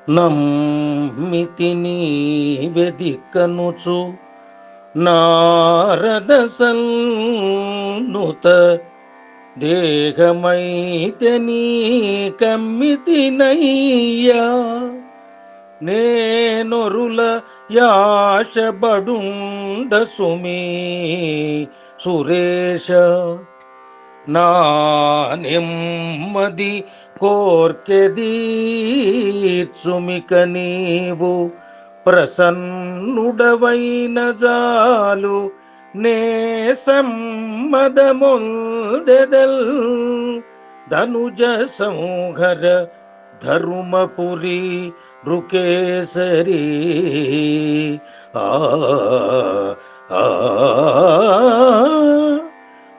నమ్మితి నీవెదికనుచు నారద సన్నుత దేహమైతే నీ కమ్మితినయ్యా నేనొరుల యాశబడుండ సుమీ సురేశ నా నెమ్మది కోర్కెదీర్చుమిక నీవు ప్రసన్నుడవైన జాలు నే సమ్మదమొందెదల్ ధనుజ సంహర ధర్మపురి నృకేసరి ఆ ఆ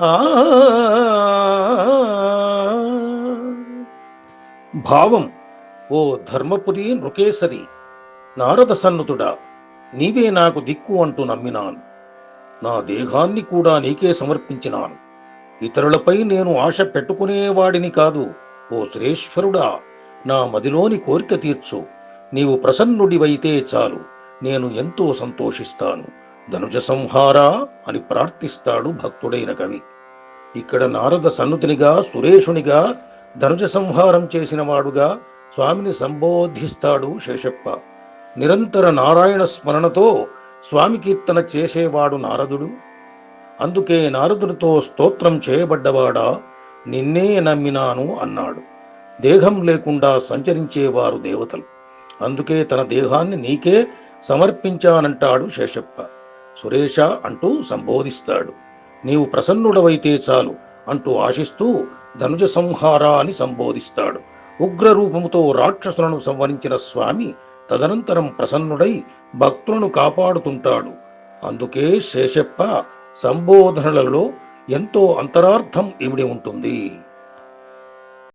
ఆ భావం. ఓ ధర్మపురి నృకేసరి, నారద సన్నుతుడా, నీవే నాకు దిక్కు అంటూ నమ్మినాను. నా దేహాన్ని కూడా నీకే సమర్పించినాను. ఇతరులపై నేను ఆశ పెట్టుకునేవాడిని కాదు. ఓ సురేశ్వరుడా, నా మదిలోని కోరిక తీర్చు. నీవు ప్రసన్నుడివైతే చాలు, నేను ఎంతో సంతోషిస్తాను. ధనుజ సంహారా అని ప్రార్థిస్తాడు భక్తుడైన కవి. ఇక్కడ నారద సన్నుతినిగా, సురేషునిగా, ధనుజ సంహారం చేసిన వాడుగా స్వామిని సంబోధిస్తాడు శేషప్ప. నిరంతర నారాయణ స్మరణతో స్వామి కీర్తన చేసేవాడు నారదుడు. అందుకే నారదుడితో స్తోత్రం చేయబడ్డవాడా, నిన్నే నమ్మినాను అన్నాడు. దేహం లేకుండా సంచరించేవారు దేవతలు. అందుకే తన దేహాన్ని నీకే సమర్పించానంటాడు శేషప్ప. సురేష అంటూ సంబోధిస్తాడు. నీవు ప్రసన్నుడవైతే చాలు అంటూ ఆశిస్తూ ధనుజ సంహార అని సంబోధిస్తాడు. ఉగ్రరూపముతో రాక్షసులను సంవరించిన స్వామి తదనంతరం ప్రసన్నుడై భక్తులను కాపాడుతుంటాడు. అందుకే శేషప్ప సంబోధనలలో ఎంతో అంతరార్థం ఇమిడి ఉంటుంది.